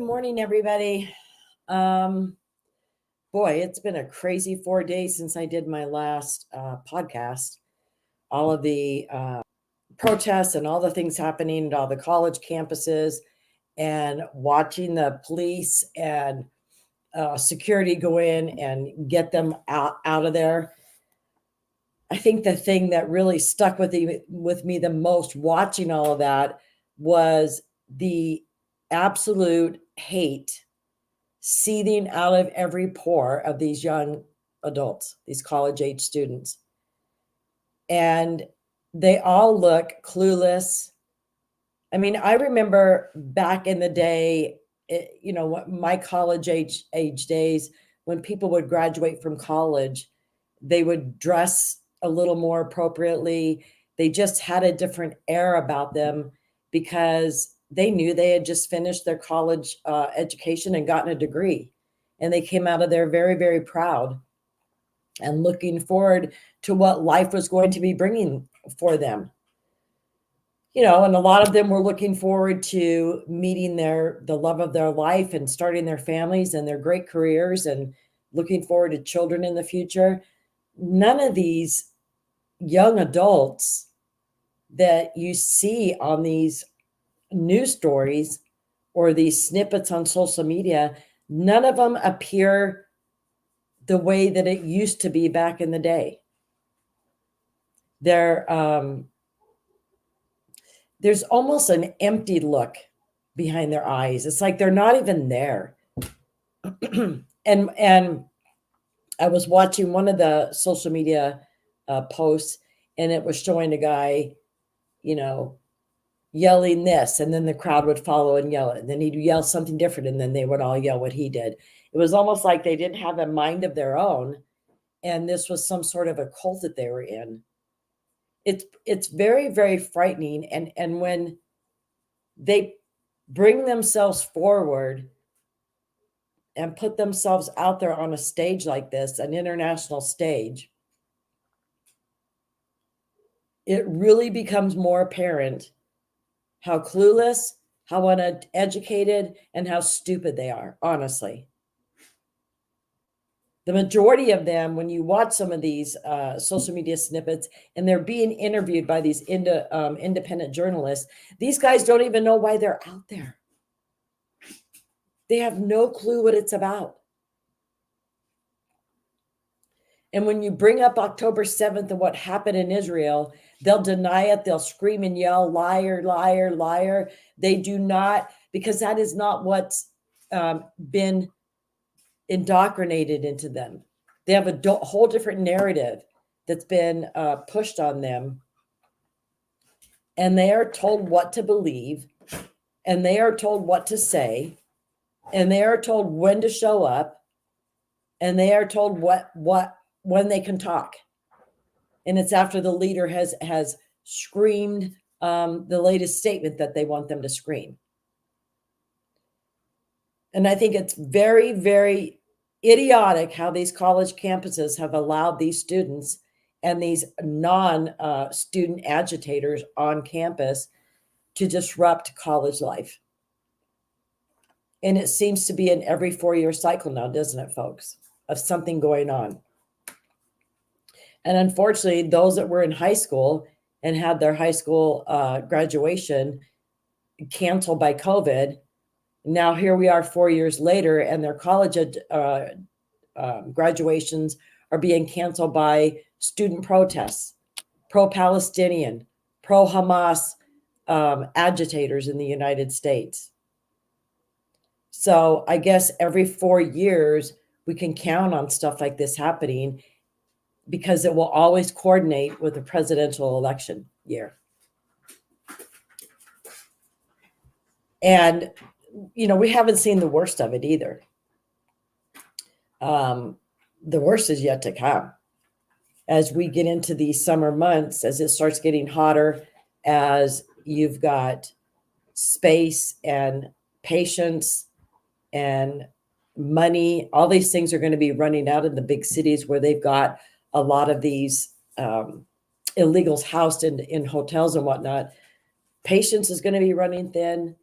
morning, everybody. Um, Boy, it's been a crazy 4 days since I did my last podcast. All of the protests and all the things happening at all the college campuses, and watching the police and security go in and get them out of there. I think the thing that really stuck with me the most watching all of that was the absolute hate seething out of every pore of these young adults, these college age students. And they all look clueless. I mean, I remember back in the day, my college age days, when people would graduate from college, they would dress a little more appropriately. They just had a different air about them because they knew they had just finished their college education and gotten a degree. And they came out of there very, very proud and looking forward to what life was going to be bringing for them. And a lot of them were looking forward to meeting the love of their life and starting their families and their great careers and looking forward to children in the future. None of these young adults that you see on these news stories or these snippets on social media, none of them appear the way that it used to be back in the day. There's almost an empty look behind their eyes. It's like they're not even there. and I was watching one of the social media posts, and it was showing a guy, yelling this, and then the crowd would follow and yell it, and then he'd yell something different, and then they would all yell what he did. It was almost like they didn't have a mind of their own, and this was some sort of a cult that they were in. It's very, very frightening, and when they bring themselves forward and put themselves out there on a stage like this, an international stage, it really becomes more apparent how clueless, how uneducated, and how stupid they are, honestly. The majority of them, when you watch some of these social media snippets and they're being interviewed by these independent journalists, these guys don't even know why they're out there. They have no clue what it's about. And when you bring up October 7th and what happened in Israel, they'll deny it. They'll scream and yell, liar, liar, liar. They do not, because that is not what's been indoctrinated into them. They have a whole different narrative that's been pushed on them. And they are told what to believe. And they are told what to say. And they are told when to show up. And they are told when they can talk. And it's after the leader has screamed the latest statement that they want them to scream. And I think it's very, very idiotic how these college campuses have allowed these students and these non-student agitators on campus to disrupt college life. And it seems to be in every 4-year cycle now, doesn't it, folks, of something going on. And unfortunately, those that were in high school and had their high school graduation canceled by COVID, now here we are 4 years later, and their college graduations are being canceled by student protests, pro-Palestinian, pro-Hamas agitators in the United States. So I guess every 4 years we can count on stuff like this happening, because it will always coordinate with the presidential election year. And, we haven't seen the worst of it either. The worst is yet to come. As we get into these summer months, as it starts getting hotter, as you've got space and patience and money, all these things are going to be running out in the big cities where they've got a lot of these illegals housed in hotels and whatnot. Patience is going to be running thin.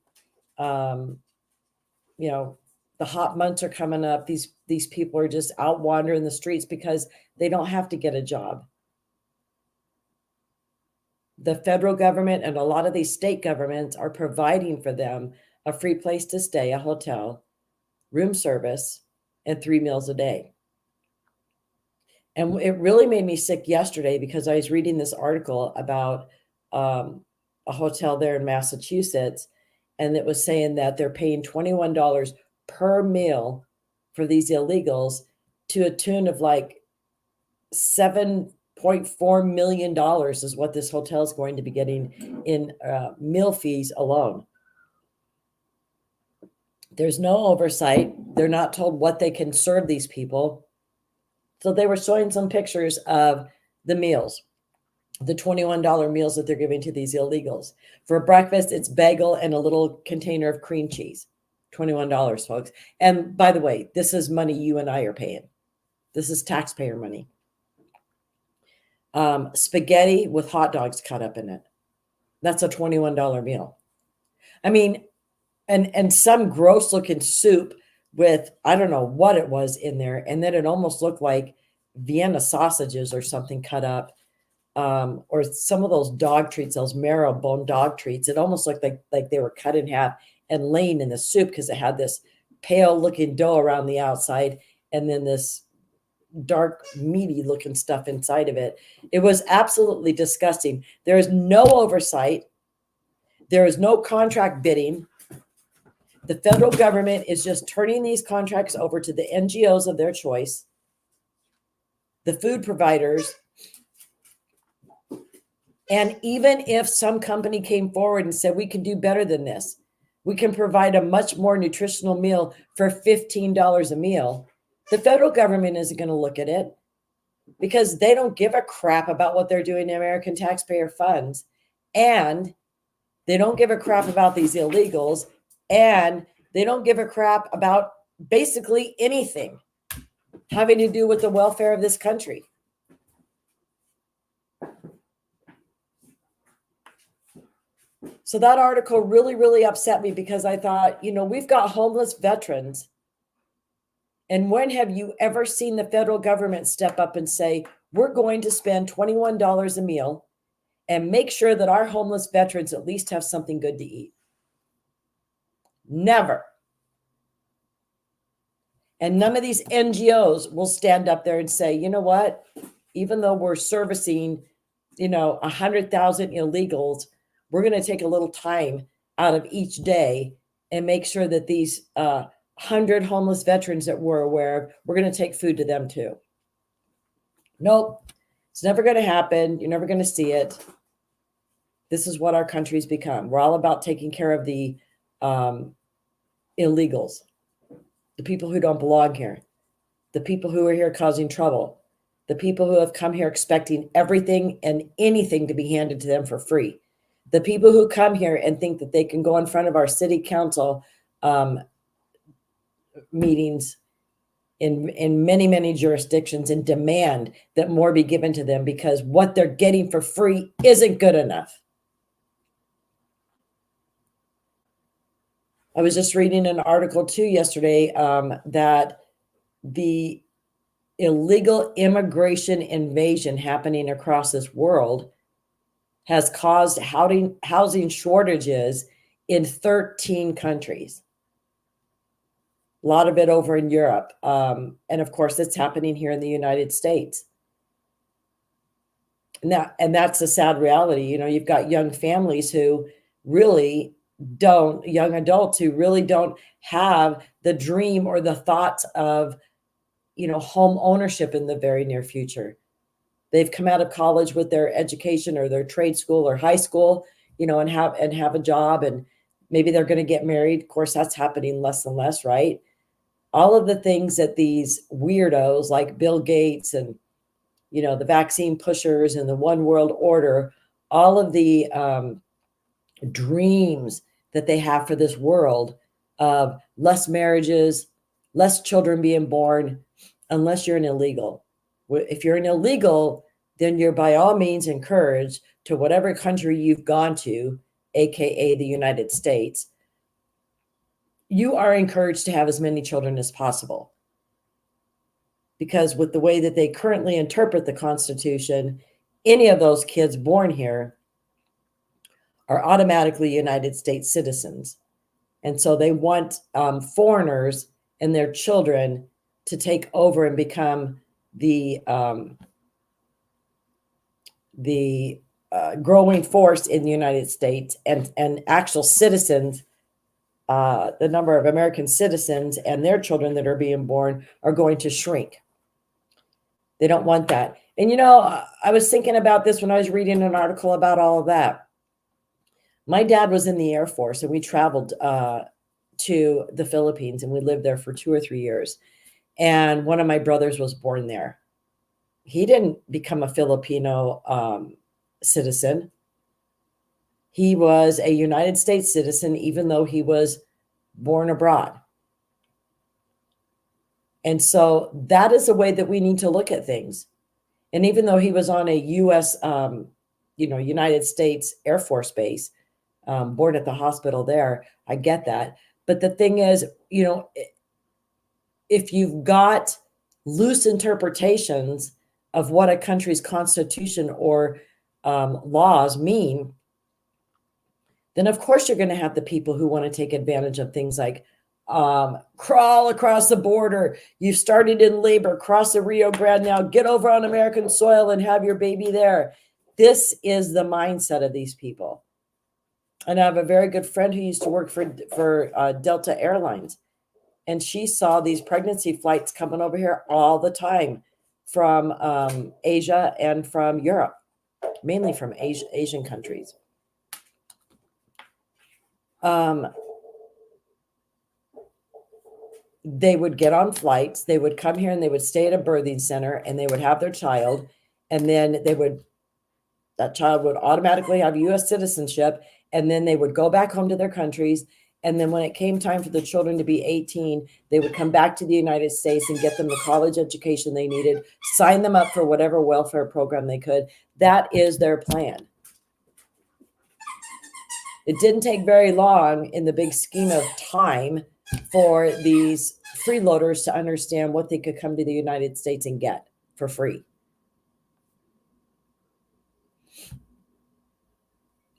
the hot months are coming up. These people are just out wandering the streets because they don't have to get a job. The federal government and a lot of these state governments are providing for them a free place to stay, a hotel, room service, and 3 meals a day. And it really made me sick yesterday because I was reading this article about a hotel there in Massachusetts, and it was saying that they're paying $21 per meal for these illegals to a tune of like $7.4 million is what this hotel is going to be getting in meal fees alone. There's no oversight. They're not told what they can serve these people. So they were showing some pictures of the meals, the $21 meals that they're giving to these illegals. For breakfast, it's bagel and a little container of cream cheese. $21, folks. And by the way, this is money you and I are paying. This is taxpayer money. Spaghetti with hot dogs cut up in it. That's a $21 meal. I mean, and some gross looking soup with, I don't know what it was in there. And then it almost looked like Vienna sausages or something cut up, or some of those dog treats, those marrow bone dog treats. It almost looked like they were cut in half and laying in the soup because it had this pale looking dough around the outside and then this dark meaty looking stuff inside of it. It was absolutely disgusting. There is no oversight. There is no contract bidding. The federal government is just turning these contracts over to the NGOs of their choice, the food providers. And even if some company came forward and said, we can do better than this, we can provide a much more nutritional meal for $15 a meal, the federal government isn't going to look at it because they don't give a crap about what they're doing in American taxpayer funds. And they don't give a crap about these illegals. And they don't give a crap about basically anything having to do with the welfare of this country. So that article really, really upset me because I thought, we've got homeless veterans. And when have you ever seen the federal government step up and say, we're going to spend $21 a meal and make sure that our homeless veterans at least have something good to eat? Never. And none of these NGOs will stand up there and say, you know what? Even though we're servicing, 100,000 illegals, we're going to take a little time out of each day and make sure that these 100 homeless veterans that we're aware of, we're going to take food to them too. Nope. It's never going to happen. You're never going to see it. This is what our country's become. We're all about taking care of the illegals, the people who don't belong here, the people who are here causing trouble, the people who have come here expecting everything and anything to be handed to them for free, the people who come here and think that they can go in front of our city council meetings in many, many jurisdictions and demand that more be given to them because what they're getting for free isn't good enough. I was just reading an article too yesterday that the illegal immigration invasion happening across this world has caused housing shortages in 13 countries. A lot of it over in Europe. And of course, it's happening here in the United States. And that's a sad reality. You've got young families who really young adults who really don't have the dream or the thoughts of, home ownership in the very near future. They've come out of college with their education or their trade school or high school, and have a job, and maybe they're going to get married. Of course, that's happening less and less, right? All of the things that these weirdos like Bill Gates and, the vaccine pushers and the one world order, all of the dreams that they have for this world of less marriages, less children being born, unless you're an illegal. If you're an illegal, then you're by all means encouraged to whatever country you've gone to, AKA the United States. you are encouraged to have as many children as possible. Because with the way that they currently interpret the Constitution, any of those kids born here are automatically United States citizens. And so they want foreigners and their children to take over and become the growing force in the United States, and actual citizens. The number of American citizens and their children that are being born are going to shrink. They don't want that. And, you know, I was thinking about this when I was reading an article about all of that. My dad was in the Air Force, and we traveled to the Philippines, and we lived there for 2 or 3 years. And one of my brothers was born there. He didn't become a Filipino citizen. He was a United States citizen, even though he was born abroad. And so that is the way that we need to look at things. And even though he was on a U.S., United States Air Force base, born at the hospital there, I get that. But the thing is, you know, if you've got loose interpretations of what a country's constitution or laws mean, then of course you're going to have the people who want to take advantage of things like crawl across the border. You've started in labor, cross the Rio Grande now, get over on American soil and have your baby there. This is the mindset of these people. And I have a very good friend who used to work for Delta Airlines. And she saw these pregnancy flights coming over here all the time from Asia and from Europe, mainly from Asian countries. They would get on flights, they would come here and they would stay at a birthing center, and they would have their child, and then that child would automatically have U.S. citizenship, and then they would go back home to their countries. And then when it came time for the children to be 18, they would come back to the United States and get them the college education they needed, sign them up for whatever welfare program they could. That is their plan. It didn't take very long in the big scheme of time for these freeloaders to understand what they could come to the United States and get for free.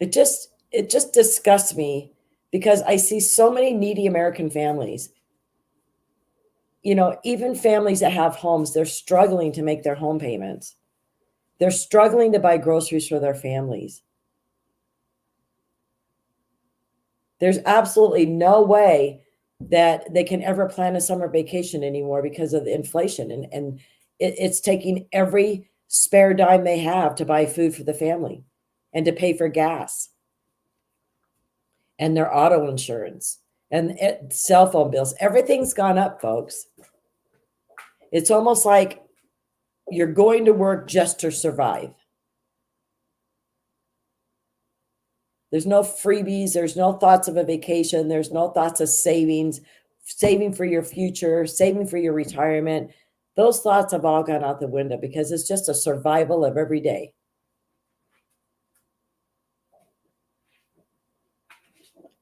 It just disgusts me, because I see so many needy American families. You know, even families that have homes, they're struggling to make their home payments. They're struggling to buy groceries for their families. There's absolutely no way that they can ever plan a summer vacation anymore because of the inflation. And it's taking every spare dime they have to buy food for the family and to pay for gas and their auto insurance and cell phone bills. Everything's gone up, folks. It's almost like you're going to work just to survive. There's no freebies. There's no thoughts of a vacation. There's no thoughts of savings, saving for your future, saving for your retirement. Those thoughts have all gone out the window, because it's just a survival of every day.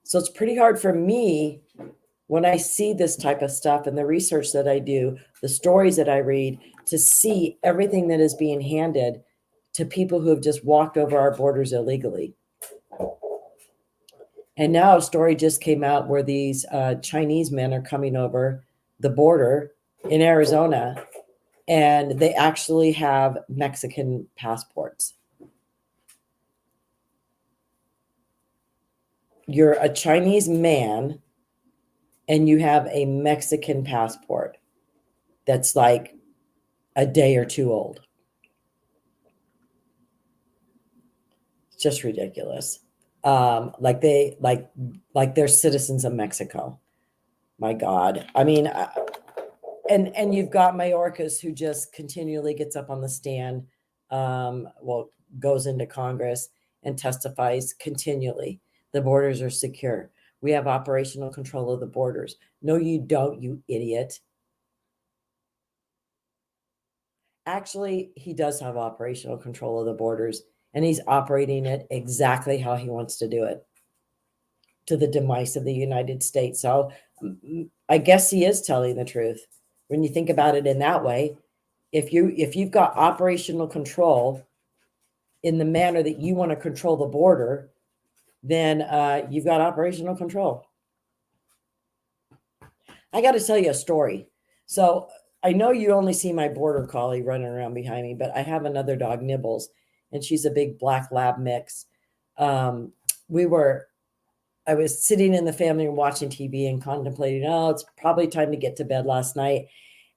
So it's pretty hard for me when I see this type of stuff and the research that I do, the stories that I read, to see everything that is being handed to people who have just walked over our borders illegally. And now a story just came out where these Chinese men are coming over the border in Arizona, and they actually have Mexican passports. You're a Chinese man and you have a Mexican passport that's like a day or two old. It's just ridiculous. Like they're citizens of Mexico. My God. I mean, and you've got Mayorkas, who just continually gets up on the stand, goes into Congress and testifies continually. The borders are secure. We have operational control of the borders. No, you don't, you idiot. Actually, he does have operational control of the borders, and he's operating it exactly how he wants to do it. to the demise of the United States. So I guess he is telling the truth when you think about it in that way. If you've got operational control in the manner that you want to control the border, then you've got operational control. I got to tell you a story. So I know you only see my border collie running around behind me, but I have another dog, Nibbles, and she's a big black lab mix. Um, I was sitting in the family room watching TV and contemplating, oh, it's probably time to get to bed last night.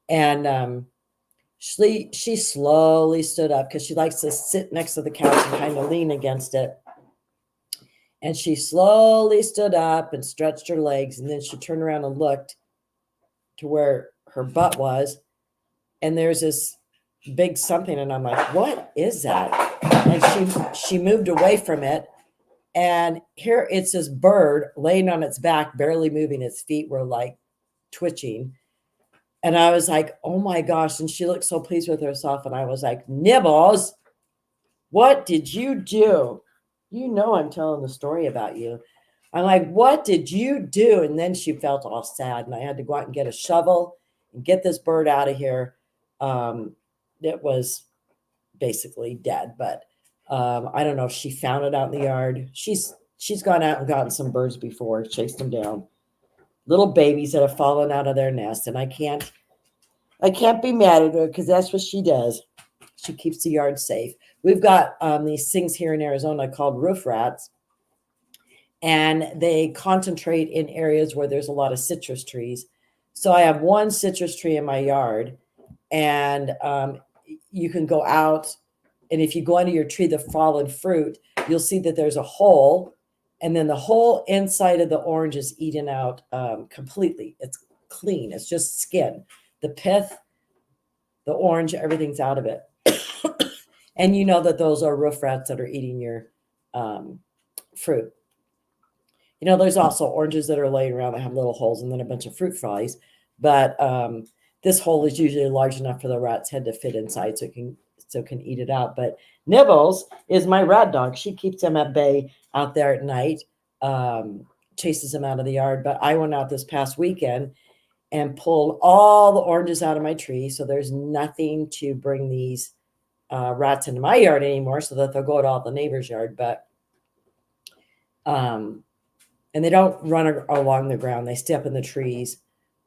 And she slowly stood up because she likes to sit next to the couch and kind of lean against it. And she slowly stood up and stretched her legs. And then she turned around and looked to where her butt was. And there's this big something. And I'm like, what is that? And she moved away from it. And here it's this bird laying on its back, barely moving. Its feet were like twitching. And I was like, oh my gosh. And she looked so pleased with herself. And I was like, Nibbles, what did you do? You know, I'm telling the story about you. I'm like, what did you do? And then she felt all sad. And I had to go out and get a shovel and get this bird out of here. It was basically dead, but I don't know if she found it out in the yard. She's gone out and gotten some birds before, chased them down. Little babies that have fallen out of their nest, and I can't be mad at her because that's what she does. She keeps the yard safe. We've got these things here in Arizona called roof rats, and they concentrate in areas where there's a lot of citrus trees. So I have one citrus tree in my yard, and you can go out, and if you go under your tree, the fallen fruit, you'll see that there's a hole, and then the whole inside of the orange is eaten out completely. It's clean. It's just skin. The pith, the orange, everything's out of it. And you know that those are roof rats that are eating your fruit. You know, there's also oranges that are laying around that have little holes and then a bunch of fruit flies. But this hole is usually large enough for the rat's head to fit inside so it can eat it out. But Nibbles is my rat dog. She keeps them at bay out there at night, chases them out of the yard. But I went out this past weekend and pulled all the oranges out of my tree. So there's nothing to bring these rats into my yard anymore so that they'll go to all the neighbor's yard. But and they don't run along the ground. They stay up in the trees.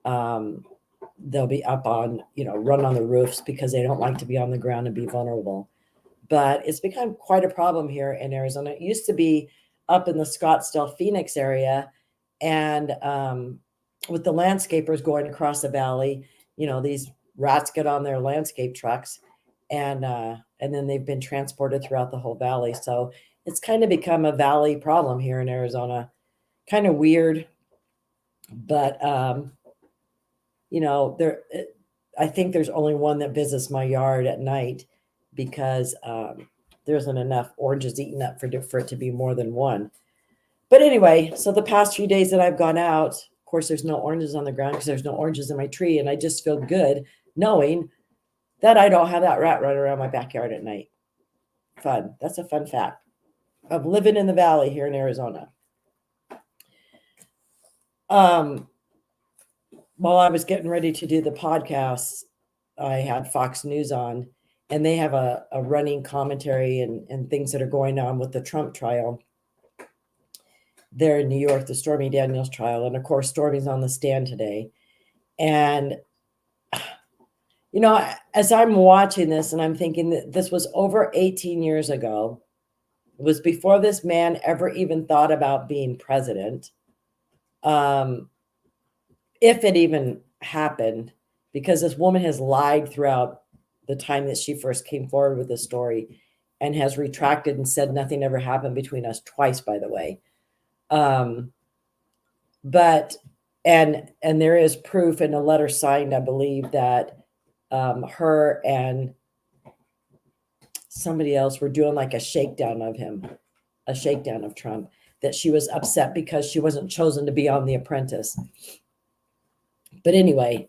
They'll be up on, run on the roofs because they don't like to be on the ground and be vulnerable. But it's become quite a problem here in Arizona. It used to be up in the Scottsdale, Phoenix area. And with the landscapers going across the valley, these rats get on their landscape trucks and then they've been transported throughout the whole valley. So it's kind of become a valley problem here in Arizona. Kind of weird, but I think there's only one that visits my yard at night because there isn't enough oranges eaten up for it to be more than one. But anyway, so the past few days that I've gone out, of course, there's no oranges on the ground because there's no oranges in my tree, and I just feel good knowing that I don't have that rat running around my backyard at night. Fun. That's a fun fact of living in the valley here in Arizona. While I was getting ready to do the podcast, I had Fox News on, and they have a running commentary and things that are going on with the Trump trial there in New York, the Stormy Daniels trial. And of course, Stormy's on the stand today. And, as I'm watching this and I'm thinking that this was over 18 years ago, it was before this man ever even thought about being president. If it even happened, because this woman has lied throughout the time that she first came forward with the story and has retracted and said nothing ever happened between us twice, by the way. But there is proof in a letter signed, I believe, that her and somebody else were doing like a shakedown of Trump, that she was upset because she wasn't chosen to be on The Apprentice. But anyway,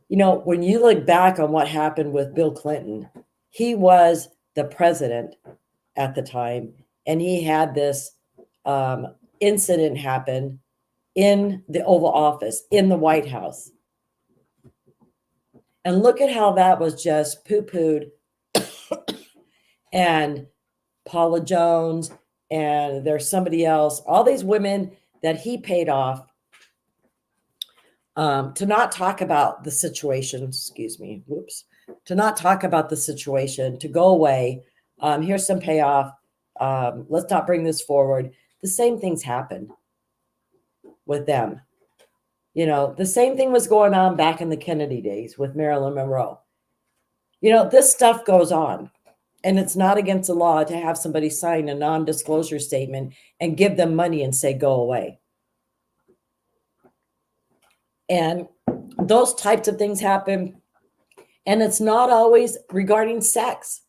when you look back on what happened with Bill Clinton, he was the president at the time, and he had this incident happened in the Oval Office, in the White House. And look at how that was just poo-pooed. And Paula Jones, and there's somebody else, all these women that he paid off to not talk about the situation, to not talk about the situation, to go away. Here's some payoff. Let's not bring this forward. The same things happen with them. You know, the same thing was going on back in the Kennedy days with Marilyn Monroe. You know, this stuff goes on. And it's not against the law to have somebody sign a non-disclosure statement and give them money and say, go away. And those types of things happen. And it's not always regarding sex.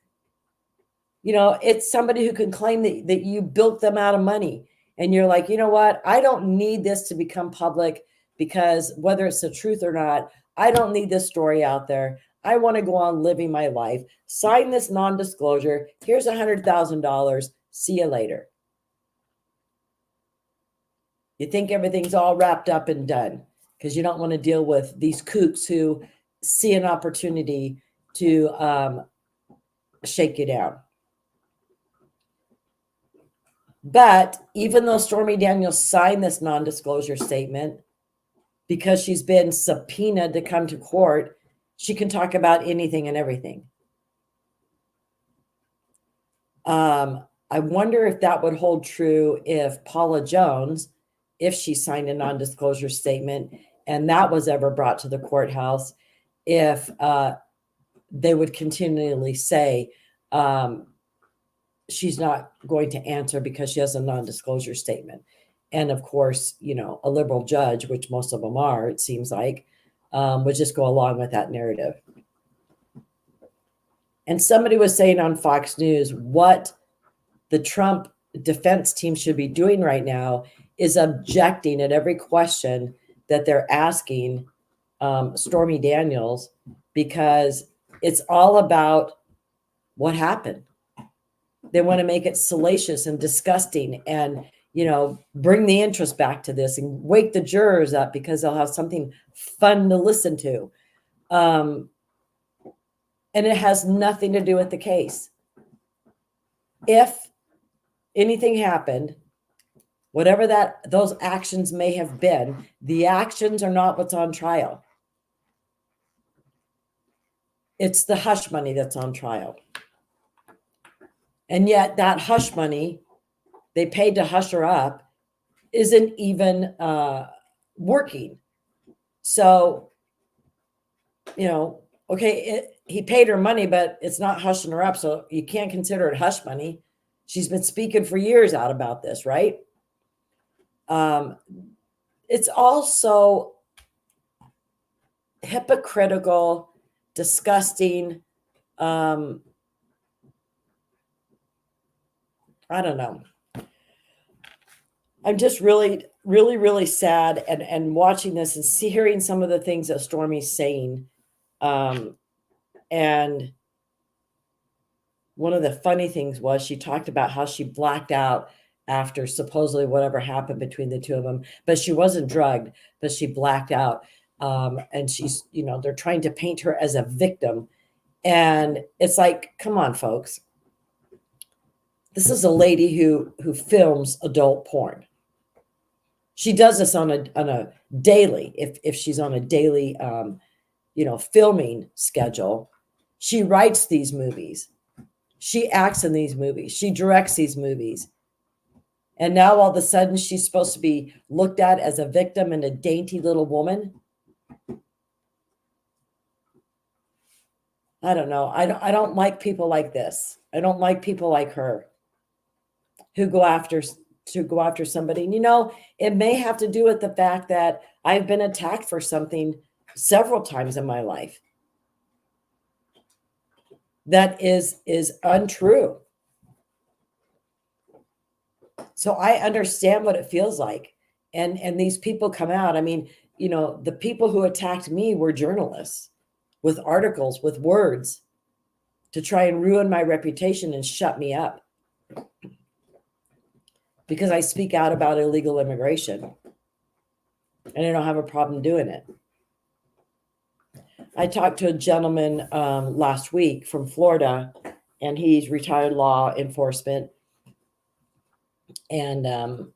You know, it's somebody who can claim that you built them out of money. And you're like, you know what? I don't need this to become public, because whether it's the truth or not, I don't need this story out there. I want to go on living my life. Sign this non-disclosure. Here's $100,000. See you later. You think everything's all wrapped up and done because you don't want to deal with these kooks who see an opportunity to shake you down. But even though Stormy Daniels signed this non-disclosure statement, because she's been subpoenaed to come to court, she can talk about anything and everything. I wonder if that would hold true if Paula Jones, if she signed a non-disclosure statement and that was ever brought to the courthouse, if they would continually say she's not going to answer because she has a non-disclosure statement. And of course, you know, a liberal judge, which most of them are, it seems like, would just go along with that narrative. And somebody was saying on Fox News, what the Trump defense team should be doing right now is objecting at every question that they're asking Stormy Daniels, because it's all about what happened. They want to make it salacious and disgusting and, you know, bring the interest back to this and wake the jurors up because they'll have something fun to listen to. And it has nothing to do with the case. If anything happened, whatever those actions may have been, the actions are not what's on trial. It's the hush money that's on trial. And yet that hush money they paid to hush her up isn't even working. So, you know, okay, he paid her money, but it's not hushing her up. So you can't consider it hush money. She's been speaking for years out about this, right? It's also hypocritical, disgusting. I don't know. I'm just really, really, really sad and watching this and hearing some of the things that Stormy's saying. And one of the funny things was she talked about how she blacked out after supposedly whatever happened between the two of them, but she wasn't drugged, but she blacked out. And she's, you know, they're trying to paint her as a victim. And it's like, come on, folks. This is a lady who films adult porn. She does this on a daily, if she's on a daily, you know, filming schedule. She writes these movies. She acts in these movies. She directs these movies. And now all of a sudden she's supposed to be looked at as a victim and a dainty little woman. I don't know. I don't like people like this. I don't like people like her who go after somebody. And, you know, it may have to do with the fact that I've been attacked for something several times in my life that is untrue. So I understand what it feels like. And these people come out. I mean, you know, the people who attacked me were journalists with articles, with words to try and ruin my reputation and shut me up. because I speak out about illegal immigration, and I don't have a problem doing it. I talked to a gentleman last week from Florida, and he's retired law enforcement. And,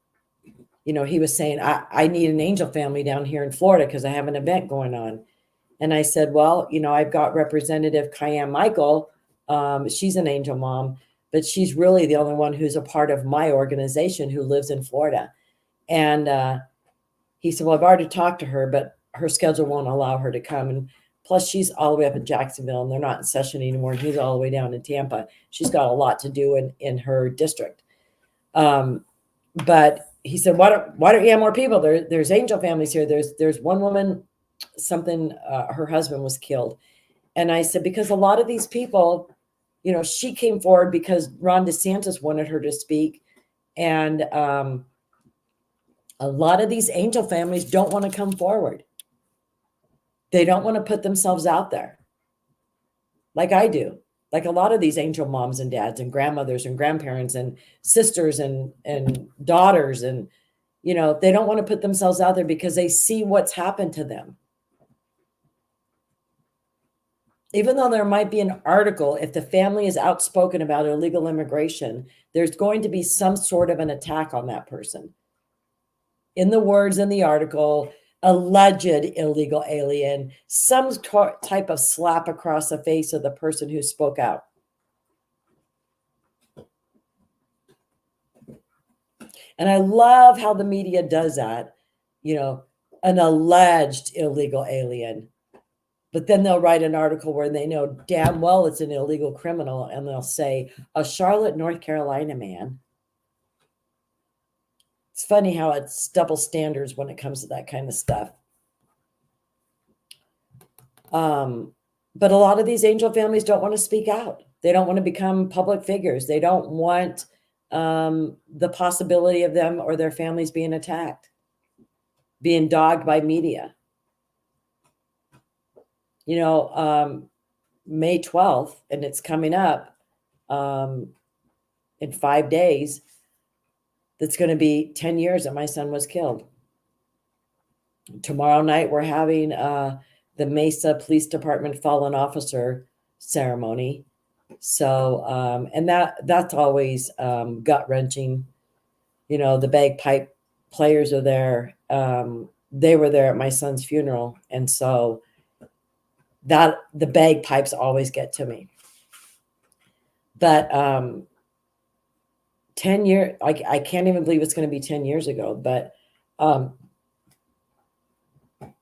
he was saying, I need an angel family down here in Florida because I have an event going on. And I said, well, I've got Representative Kyan Michael. She's an angel mom, but she's really the only one who's a part of my organization who lives in Florida. And he said, well, I've already talked to her, but her schedule won't allow her to come. And plus, she's all the way up in Jacksonville, and they're not in session anymore. And he's all the way down in Tampa. She's got a lot to do in her district. But he said, why don't you have more people? There's angel families here. There's one woman, her husband was killed. And I said, because a lot of these people, she came forward because Ron DeSantis wanted her to speak. And a lot of these angel families don't want to come forward. They don't want to put themselves out there like I do. Like a lot of these angel moms and dads and grandmothers and grandparents and sisters and daughters. And, they don't want to put themselves out there because they see what's happened to them. Even though there might be an article, if the family is outspoken about illegal immigration, there's going to be some sort of an attack on that person. In the words in the article, alleged illegal alien, some type of slap across the face of the person who spoke out. And I love how the media does that, an alleged illegal alien. But then they'll write an article where they know damn well it's an illegal criminal, and they'll say, a Charlotte, North Carolina man. It's funny how it's double standards when it comes to that kind of stuff. But a lot of these angel families don't want to speak out. They don't want to become public figures. They don't want the possibility of them or their families being attacked, being dogged by media. May 12th, and it's coming up in 5 days. That's going to be 10 years that my son was killed. Tomorrow night, we're having the Mesa Police Department fallen officer ceremony. So, and that's always gut wrenching. The bagpipe players are there. They were there at my son's funeral. And so that the bagpipes always get to me. But 10 years, I can't even believe it's going to be 10 years ago, but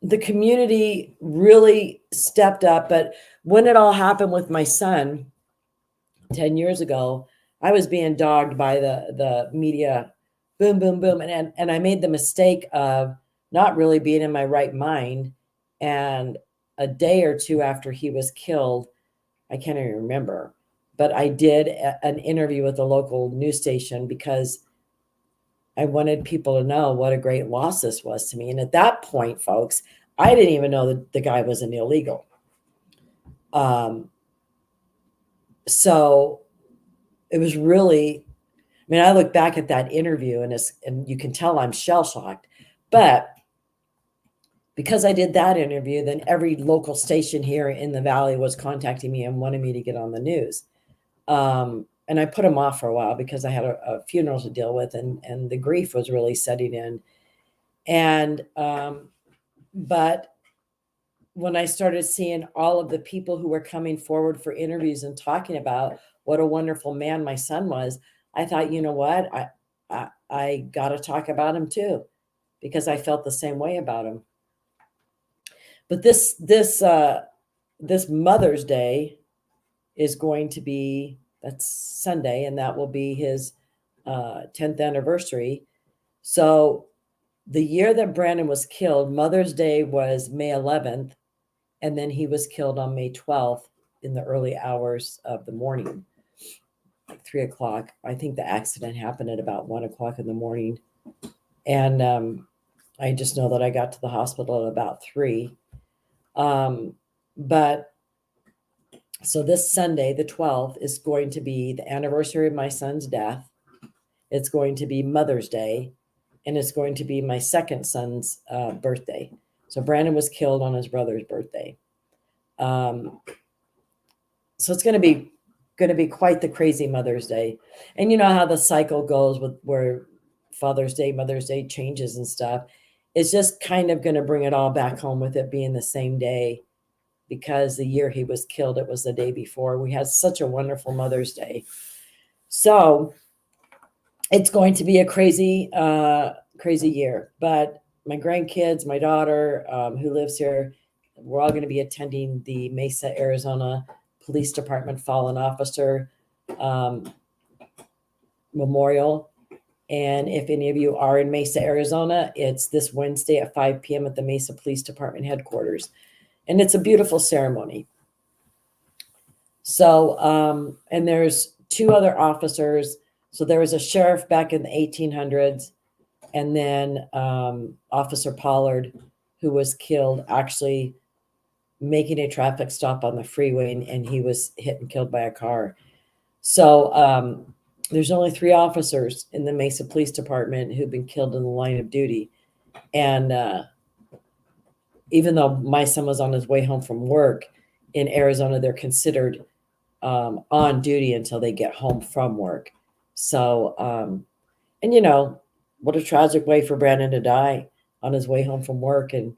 the community really stepped up. But when it all happened with my son 10 years ago, I was being dogged by the media, boom, boom, boom. And I made the mistake of not really being in my right mind. And a day or two after he was killed, I can't even remember, but I did an interview with a local news station because I wanted people to know what a great loss this was to me. And at that point, folks, I didn't even know that the guy was an illegal. So it was really, I look back at that interview and you can tell I'm shell-shocked. But because I did that interview, then every local station here in the Valley was contacting me and wanted me to get on the news. And I put them off for a while because I had a funeral to deal with, and the grief was really setting in. And, but when I started seeing all of the people who were coming forward for interviews and talking about what a wonderful man my son was, I thought, you know what, I got to talk about him too, because I felt the same way about him. But this Mother's Day is going to be, that's Sunday, and that will be his 10th anniversary. So the year that Brandon was killed, Mother's Day was May 11th, and then he was killed on May 12th in the early hours of the morning, like 3 o'clock. I think the accident happened at about 1 o'clock in the morning. And I just know that I got to the hospital at about 3. But so this Sunday, the 12th, is going to be the anniversary of my son's death. it's going to be Mother's Day, and it's going to be my second son's birthday. So Brandon was killed on his brother's birthday. So it's going to be quite the crazy Mother's Day. And you know how the cycle goes with where Father's Day, Mother's Day changes and stuff. It's just kind of going to bring it all back home with it being the same day, because the year he was killed, it was the day before. We had such a wonderful Mother's Day. So it's going to be a crazy year. But my grandkids, my daughter who lives here, we're all going to be attending the Mesa, Arizona Police Department Fallen Officer Memorial. And if any of you are in Mesa, Arizona, it's this Wednesday at 5 p.m. at the Mesa Police Department headquarters. And it's a beautiful ceremony. So, and there's two other officers. So there was a sheriff back in the 1800s, and then Officer Pollard, who was killed actually making a traffic stop on the freeway, and he was hit and killed by a car. So there's only 3 officers in the Mesa Police Department who've been killed in the line of duty. And even though my son was on his way home from work in Arizona, they're considered on duty until they get home from work. So, and you know, what a tragic way for Brandon to die on his way home from work and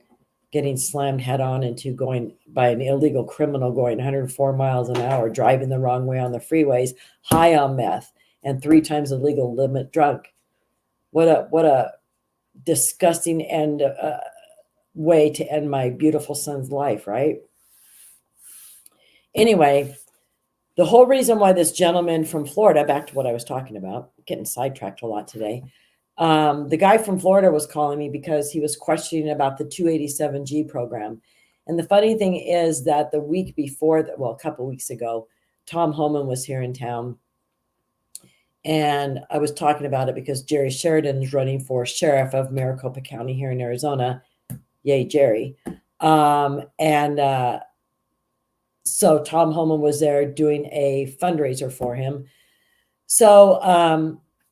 getting slammed head on into going by an illegal criminal going 104 miles an hour, driving the wrong way on the freeways, high on meth, and 3 times the legal limit drunk. What a disgusting way to end my beautiful son's life, right? Anyway, the whole reason why this gentleman from Florida, back to what I was talking about, getting sidetracked a lot today. The guy from Florida was calling me because he was questioning about the 287G program. And the funny thing is that the week before, a couple weeks ago, Tom Homan was here in town. And I was talking about it because Jerry Sheridan is running for sheriff of Maricopa County here in Arizona. Yay, Jerry. So Tom Homan was there doing a fundraiser for him. So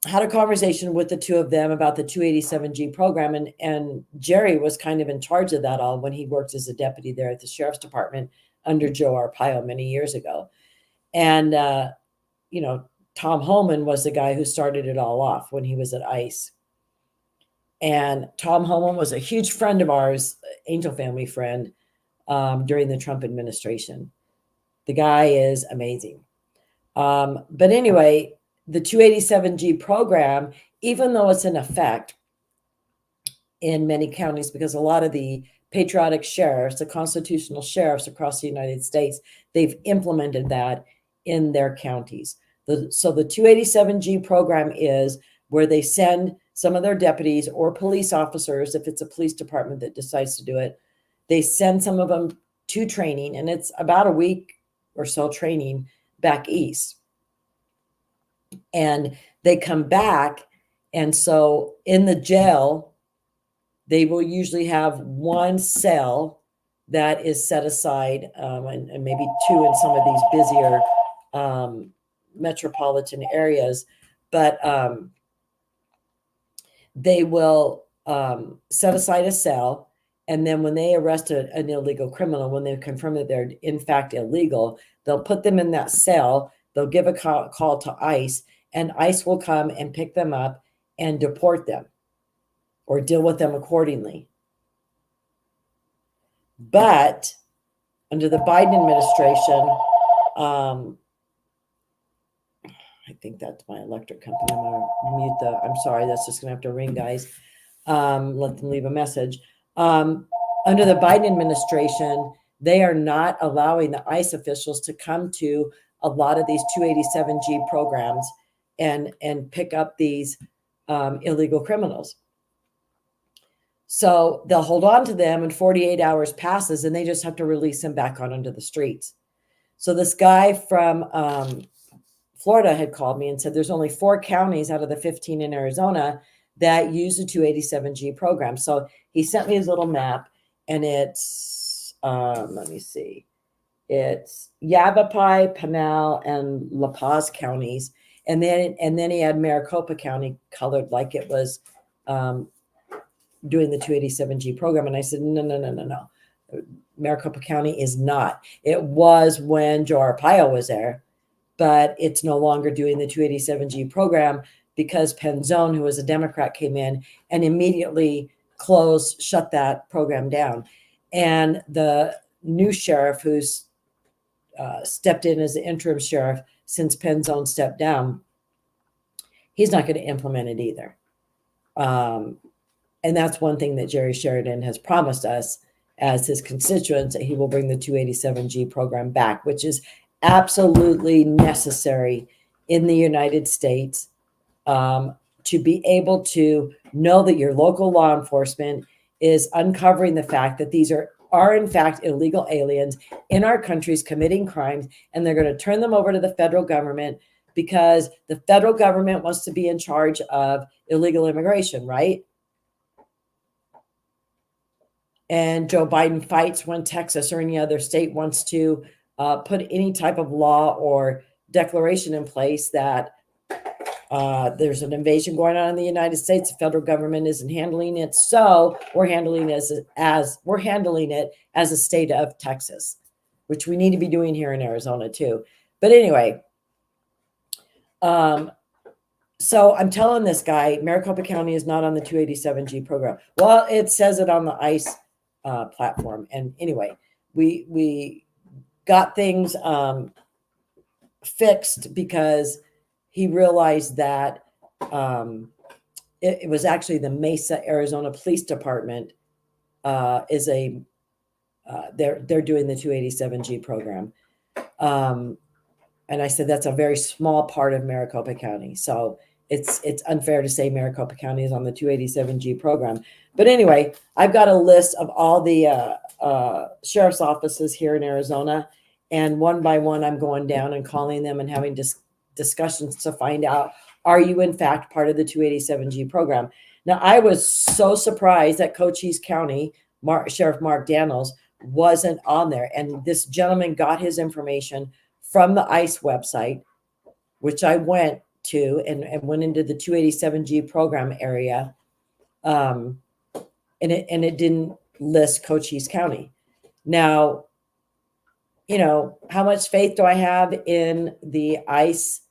had a conversation with the two of them about the 287G program. And Jerry was kind of in charge of that all when he worked as a deputy there at the sheriff's department under Joe Arpaio many years ago. And, you know, Tom Homan was the guy who started it all off when he was at ICE. And Tom Homan was a huge friend of ours, Angel family friend, during the Trump administration. The guy is amazing. But anyway, the 287G program, even though it's in effect in many counties, because a lot of the patriotic sheriffs, the constitutional sheriffs across the United States, they've implemented that in their counties. So the 287G program is where they send some of their deputies or police officers, if it's a police department that decides to do it, they send some of them to training, and it's about a week or so training back east. And they come back, and so in the jail, they will usually have one cell that is set aside, and maybe 2 in some of these busier metropolitan areas, but they will set aside a cell, and then when they arrest an illegal criminal, when they confirm that they're in fact illegal, they'll put them in that cell, they'll give a call to ICE, and ICE will come and pick them up and deport them or deal with them accordingly. But under the Biden administration, I think that's my electric company. I'm going to mute I'm sorry, that's just going to have to ring, guys. Let them leave a message. Under the Biden administration, they are not allowing the ICE officials to come to a lot of these 287G programs and pick up these illegal criminals. So they'll hold on to them, and 48 hours passes, and they just have to release them back on into the streets. So this guy from Florida had called me and said there's only 4 counties out of the 15 in Arizona that use the 287G program. So he sent me his little map, and it's, let me see, it's Yavapai, Pinal, and La Paz counties. And then he had Maricopa County colored like it was doing the 287G program. And I said, no. Maricopa County is not. It was when Joe Arpaio was there, but it's no longer doing the 287G program because Penzone, who was a Democrat, came in and immediately shut that program down. And the new sheriff, who's stepped in as the interim sheriff since Penzone stepped down, he's not going to implement it either. And that's one thing that Jerry Sheridan has promised us as his constituents, that he will bring the 287G program back, which is absolutely necessary in the United States to be able to know that your local law enforcement is uncovering the fact that these are in fact illegal aliens in our countries committing crimes, and they're going to turn them over to the federal government because the federal government wants to be in charge of illegal immigration, right? And Joe Biden fights when Texas or any other state wants to put any type of law or declaration in place that there's an invasion going on in the United States. The federal government isn't handling it, so we're handling it as a state of Texas, which we need to be doing here in Arizona too. But anyway, so I'm telling this guy, Maricopa County is not on the 287G program. Well, it says it on the ICE platform. And anyway, we got things fixed because he realized that it was actually the Mesa, Arizona Police Department they're doing the 287G program. And I said, that's a very small part of Maricopa County. So it's unfair to say Maricopa County is on the 287G program. But anyway, I've got a list of all the sheriff's offices here in Arizona. And one by one, I'm going down and calling them and having discussions to find out, are you in fact part of the 287G program? Now, I was so surprised that Cochise County Sheriff Mark Daniels wasn't on there. And this gentleman got his information from the ICE website, which I went to and went into the 287G program area. And it didn't list Cochise County. Now, you know, how much faith do I have in the ICE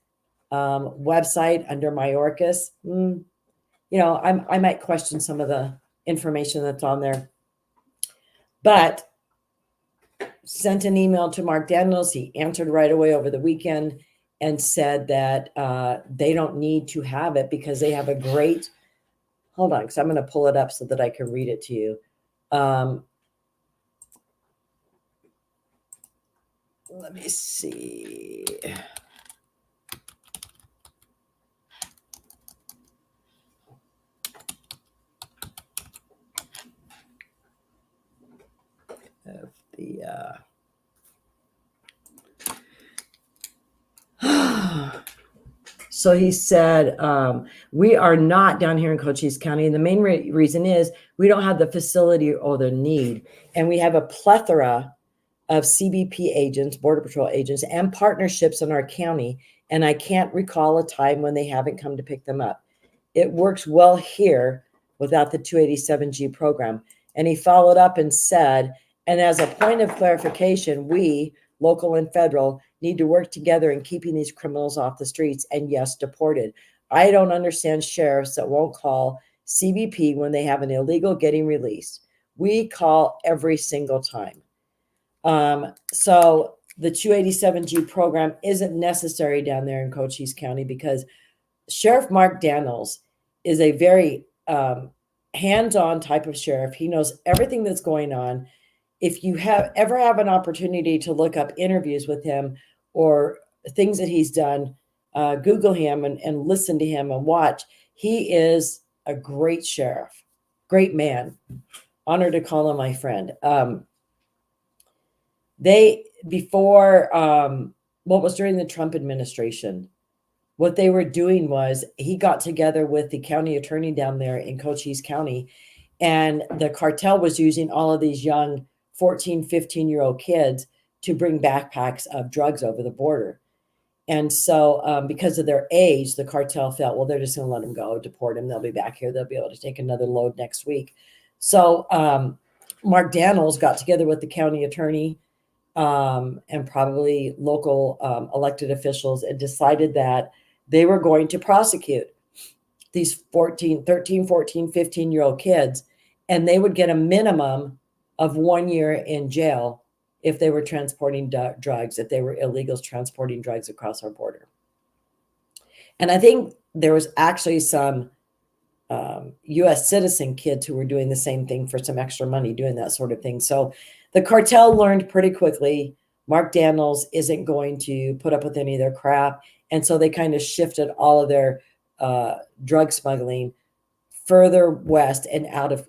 website under Mayorkas? You know, I might question some of the information that's on there. But sent an email to Mark Daniels. He answered right away over the weekend and said that they don't need to have it because they have a great, hold on, because I'm going to pull it up so that I can read it to you. Let me see. Of the so he said, we are not down here in Cochise County. And the main reason is we don't have the facility or the need. And we have a plethora of CBP agents, Border Patrol agents, and partnerships in our county. And I can't recall a time when they haven't come to pick them up. It works well here without the 287G program. And he followed up and said, and as a point of clarification, we, local and federal, need to work together in keeping these criminals off the streets and, yes, deported. I don't understand sheriffs that won't call CBP when they have an illegal getting released. We call every single time. So the 287G program isn't necessary down there in Cochise County because Sheriff Mark Daniels is a very hands-on type of sheriff. He knows everything that's going on. If you ever have an opportunity to look up interviews with him or things that he's done, Google him and listen to him and watch. He is a great sheriff, great man. Honored to call him my friend. What was during the Trump administration, what they were doing was he got together with the county attorney down there in Cochise County, and the cartel was using all of these young 14, 15-year-old kids to bring backpacks of drugs over the border. And so because of their age, the cartel felt, well, they're just going to let them go, deport them. They'll be back here. They'll be able to take another load next week. So Mark Daniels got together with the county attorney and probably local elected officials and decided that they were going to prosecute these 13, 14, 15-year-old kids, and they would get a minimum of 1 year in jail if they were transporting drugs, if they were illegals transporting drugs across our border. And I think there was actually some U.S. citizen kids who were doing the same thing for some extra money, doing that sort of thing. So the cartel learned pretty quickly Mark Daniels isn't going to put up with any of their crap. And so they kind of shifted all of their drug smuggling further west and out of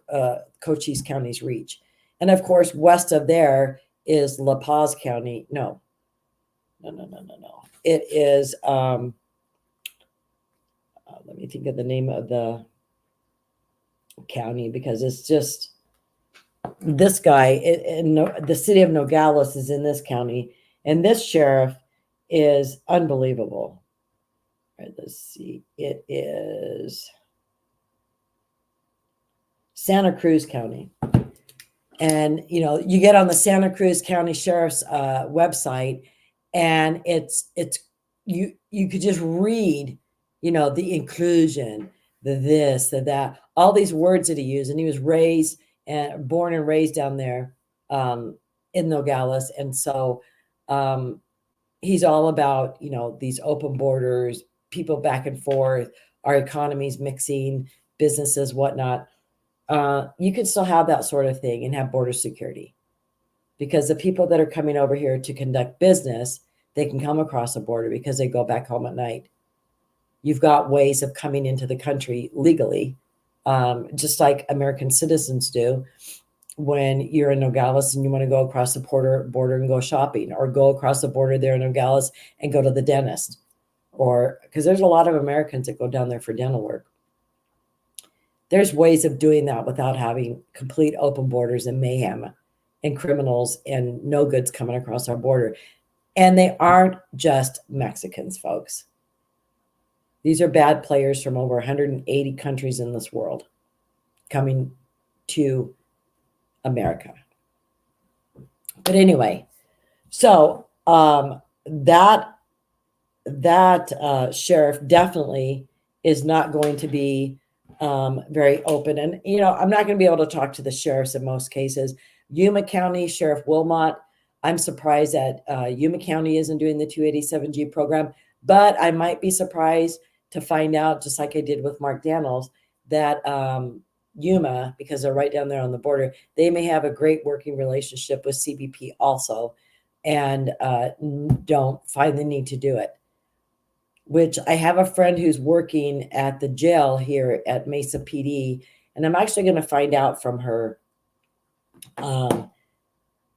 Cochise County's reach. And of course, west of there is La Paz County. No. It is, let me think of the name of the county, because it's just this guy in the city of Nogales is in this county, and this sheriff is unbelievable. All right, let's see. It is Santa Cruz County. And, you know, you get on the Santa Cruz County Sheriff's website, and you could just read, you know, the inclusion, the this, the that, all these words that he used. And he was born and raised down there in Nogales. And so he's all about, you know, these open borders, people back and forth, our economies mixing, businesses, whatnot. You can still have that sort of thing and have border security, because the people that are coming over here to conduct business, they can come across the border because they go back home at night. You've got ways of coming into the country legally, just like American citizens do when you're in Nogales and you want to go across the border and go shopping, or go across the border there in Nogales and go to the dentist, or because there's a lot of Americans that go down there for dental work. There's ways of doing that without having complete open borders and mayhem and criminals and no goods coming across our border. And they aren't just Mexicans, folks. These are bad players from over 180 countries in this world coming to America. But anyway, so that sheriff definitely is not going to be very open. And, you know, I'm not going to be able to talk to the sheriffs in most cases. Yuma County Sheriff Wilmot, I'm surprised that Yuma County isn't doing the 287G program, but I might be surprised to find out, just like I did with Mark Daniels, that Yuma, because they're right down there on the border, they may have a great working relationship with CBP also, and don't find the need to do it. Which I have a friend who's working at the jail here at Mesa PD, and I'm actually going to find out from her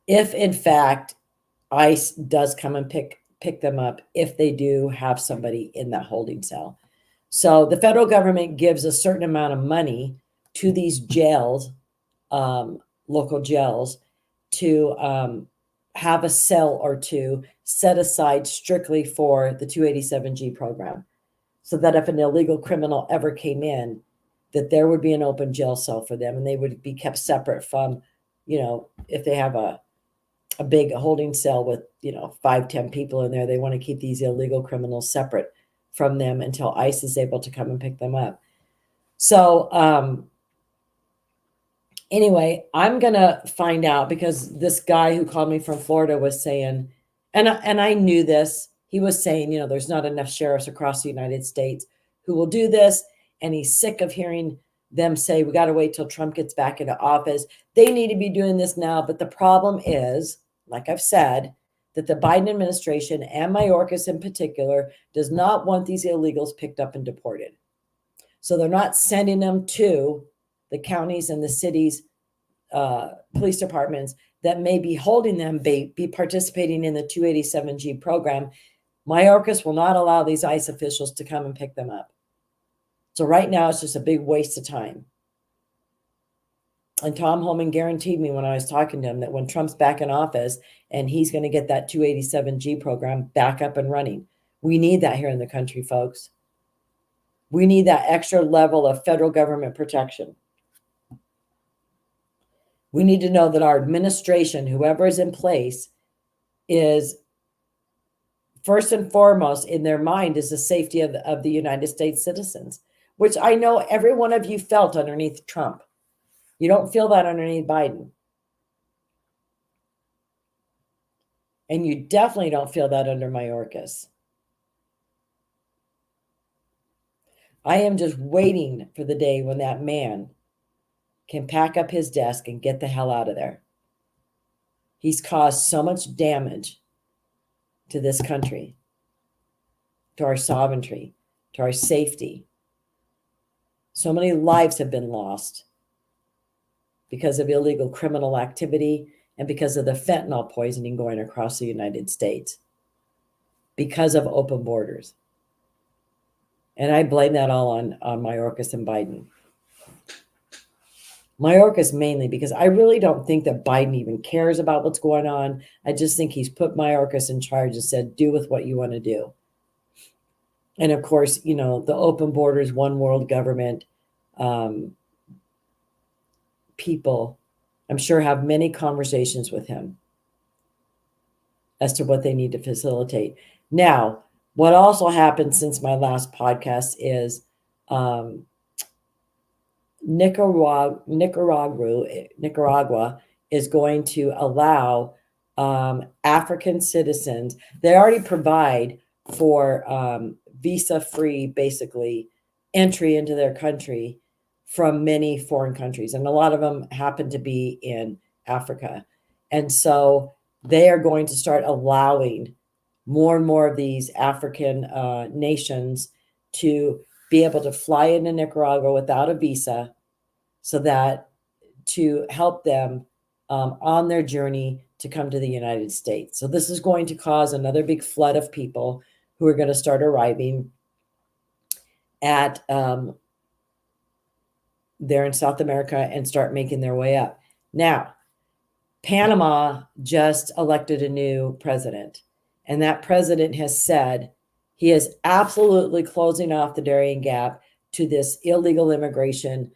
if, in fact, ICE does come and pick them up if they do have somebody in that holding cell. So the federal government gives a certain amount of money to these jails, local jails, to have a cell or two set aside strictly for the 287G program, so that if an illegal criminal ever came in, that there would be an open jail cell for them, and they would be kept separate from, you know, if they have a big holding cell with, you know, 5-10 people in there, they want to keep these illegal criminals separate from them until ICE is able to come and pick them up. So anyway, I'm going to find out, because this guy who called me from Florida was saying, and I knew this, he was saying, you know, there's not enough sheriffs across the United States who will do this. And he's sick of hearing them say, we got to wait till Trump gets back into office. They need to be doing this now. But the problem is, like I've said, that the Biden administration, and Mayorkas in particular, does not want these illegals picked up and deported. So they're not sending them to the counties and the cities' police departments that may be holding them, be participating in the 287G program. Mayorkas will not allow these ICE officials to come and pick them up. So right now, it's just a big waste of time. And Tom Homan guaranteed me when I was talking to him that when Trump's back in office and he's going to get that 287G program back up and running, We need that here in the country, folks. We need that extra level of federal government protection. We need to know that our administration, whoever is in place, is first and foremost in their mind is the safety of the United States citizens, which I know every one of you felt underneath Trump. You don't feel that underneath Biden. And you definitely don't feel that under Mayorkas. I am just waiting for the day when that man can pack up his desk and get the hell out of there. He's caused so much damage to this country, to our sovereignty, to our safety. So many lives have been lost because of illegal criminal activity and because of the fentanyl poisoning going across the United States, because of open borders. And I blame that all on Mayorkas and Biden. Mayorkas mainly because I really don't think that Biden even cares about what's going on. I just think he's put Mayorkas in charge and said, do with what you want to do. And of course, you know, the open borders, one world government people, I'm sure, have many conversations with him as to what they need to facilitate. Now, what also happened since my last podcast is Nicaragua is going to allow African citizens. They already provide for visa-free, basically, entry into their country from many foreign countries. And a lot of them happen to be in Africa. And so they are going to start allowing more and more of these African nations to be able to fly into Nicaragua without a visa, so that to help them on their journey to come to the United States. So this is going to cause another big flood of people who are going to start arriving at there in South America and start making their way up. Now, Panama just elected a new president, and that president has said he is absolutely closing off the Darien Gap to this illegal immigration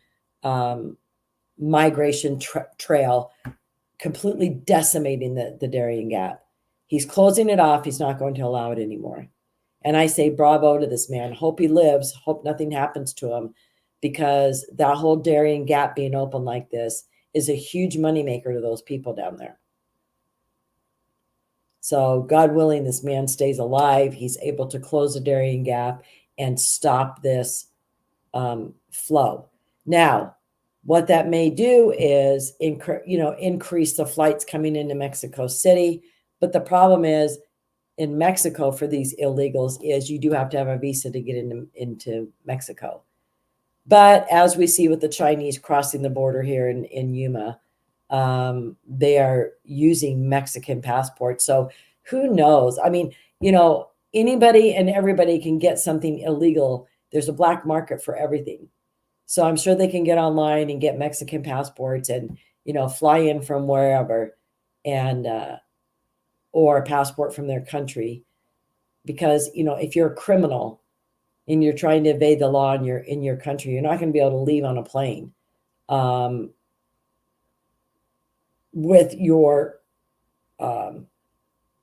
migration trail, completely decimating the Darien Gap. He's closing it off. He's not going to allow it anymore. And I say bravo to this man. Hope he lives. Hope nothing happens to him, because that whole Darien Gap being open like this is a huge moneymaker to those people down there. So God willing, this man stays alive. He's able to close the Darien Gap and stop this flow. Now, what that may do is increase the flights coming into Mexico City. But the problem is, in Mexico, for these illegals, is you do have to have a visa to get into Mexico. But as we see with the Chinese crossing the border here in Yuma, they are using Mexican passports. So who knows? I mean, anybody and everybody can get something illegal. There's a black market for everything. So I'm sure they can get online and get Mexican passports and, fly in from wherever and, or a passport from their country. Because, if you're a criminal and you're trying to evade the law in your country, you're not going to be able to leave on a plane with your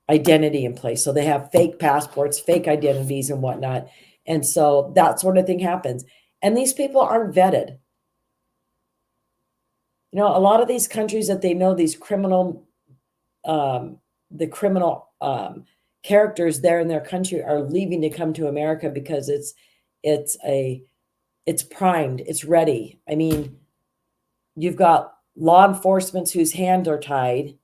identity in place. So they have fake passports, fake identities and whatnot. And so that sort of thing happens. And these people aren't vetted. A lot of these countries that they know, these criminal, the criminal characters there in their country are leaving to come to America because it's primed, it's ready. I mean, you've got law enforcement whose hands are tied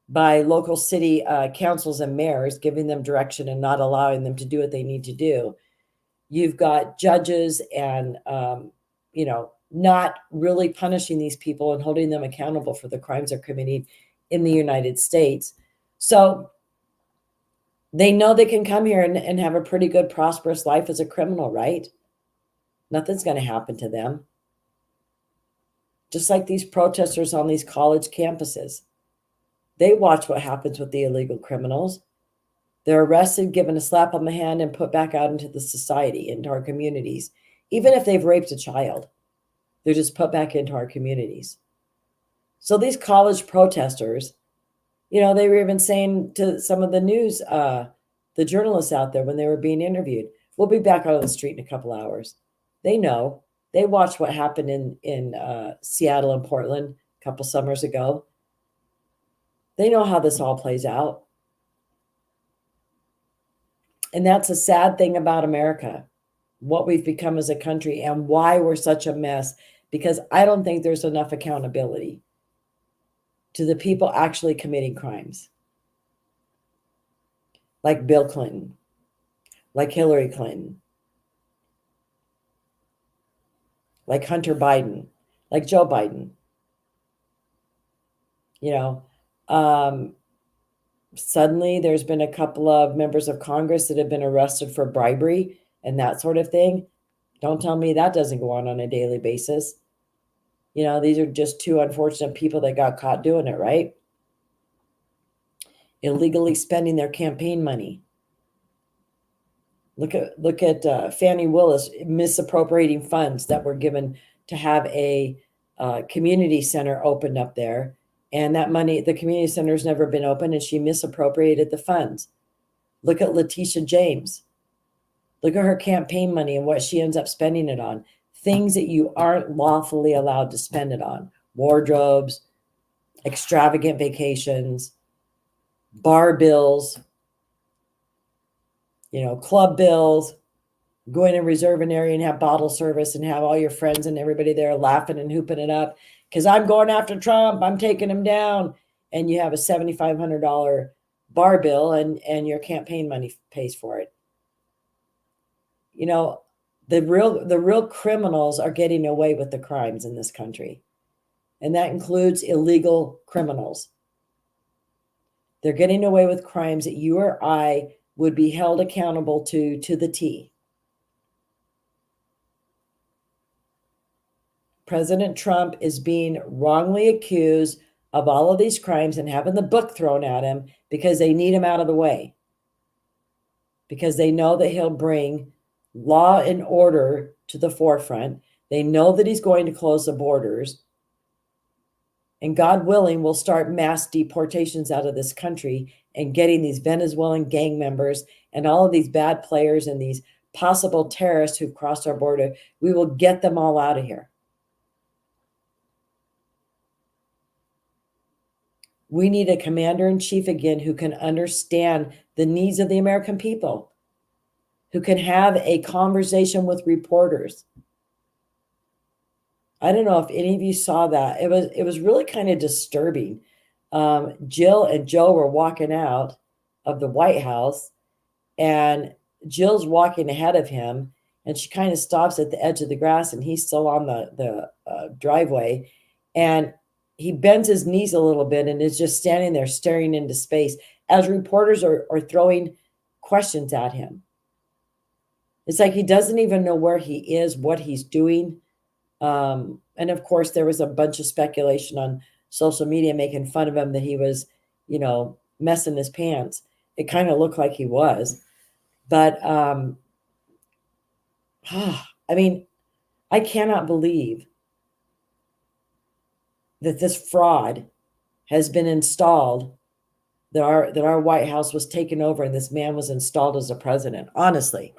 by local city councils and mayors, giving them direction and not allowing them to do what they need to do. You've got judges and, not really punishing these people and holding them accountable for the crimes they're committing in the United States. So they know they can come here and have a pretty good, prosperous life as a criminal, right? Nothing's going to happen to them. Just like these protesters on these college campuses. They watch what happens with the illegal criminals. They're arrested, given a slap on the hand, and put back out into the society, into our communities. Even if they've raped a child, they're just put back into our communities. So these college protesters, they were even saying to some of the news, the journalists out there when they were being interviewed, we'll be back out on the street in a couple hours. They know. They watched what happened in Seattle and Portland a couple summers ago. They know how this all plays out. And that's a sad thing about America, what we've become as a country and why we're such a mess, because I don't think there's enough accountability to the people actually committing crimes. Like Bill Clinton, like Hillary Clinton, like Hunter Biden, like Joe Biden. Suddenly there's been a couple of members of Congress that have been arrested for bribery and that sort of thing. Don't tell me that doesn't go on a daily basis. These are just two unfortunate people that got caught doing it, right? Illegally spending their campaign money. Look at Fannie Willis misappropriating funds that were given to have a community center opened up there. And that money, the community center's never been open, and she misappropriated the funds. Look at Letitia James. Look at her campaign money and what she ends up spending it on. Things that you aren't lawfully allowed to spend it on. Wardrobes, extravagant vacations, bar bills, club bills, going and reserve an area and have bottle service and have all your friends and everybody there laughing and hooping it up. Because I'm going after Trump, I'm taking him down. And you have a $7,500 bar bill and your campaign money pays for it. The real criminals are getting away with the crimes in this country. And that includes illegal criminals. They're getting away with crimes that you or I would be held accountable to the T. President Trump is being wrongly accused of all of these crimes and having the book thrown at him because they need him out of the way. Because they know that he'll bring law and order to the forefront. They know that he's going to close the borders. And God willing, we'll start mass deportations out of this country and getting these Venezuelan gang members and all of these bad players and these possible terrorists who've crossed our border. We will get them all out of here. We need a commander-in-chief again who can understand the needs of the American people, who can have a conversation with reporters. I don't know if any of you saw that. It was really kind of disturbing. Jill and Joe were walking out of the White House, and Jill's walking ahead of him, and she kind of stops at the edge of the grass, and he's still on the driveway, and he bends his knees a little bit and is just standing there staring into space as reporters are throwing questions at him. It's like he doesn't even know where he is, what he's doing. And of course, there was a bunch of speculation on social media making fun of him that he was, messing his pants. It kind of looked like he was. But, I cannot believe that this fraud has been installed, that our White House was taken over and this man was installed as a president. Honestly,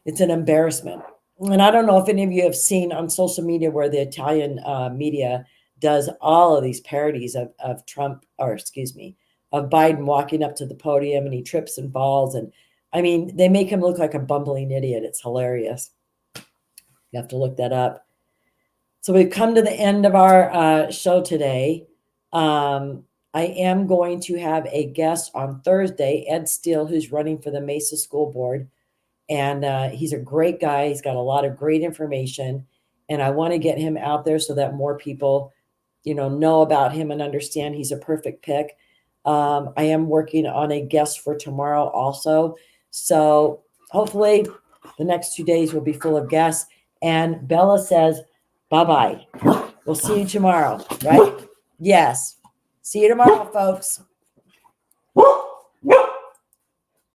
it's an embarrassment. And I don't know if any of you have seen on social media where the Italian media does all of these parodies of Trump, of Biden walking up to the podium and he trips and falls. And they make him look like a bumbling idiot. It's hilarious. You have to look that up. So we've come to the end of our show today. I am going to have a guest on Thursday, Ed Steele, who's running for the Mesa School Board. And he's a great guy. He's got a lot of great information. And I want to get him out there so that more people, know about him and understand he's a perfect pick. I am working on a guest for tomorrow also. So hopefully the next 2 days will be full of guests. And Bella says, bye-bye. We'll see you tomorrow, right? Yes. See you tomorrow, folks.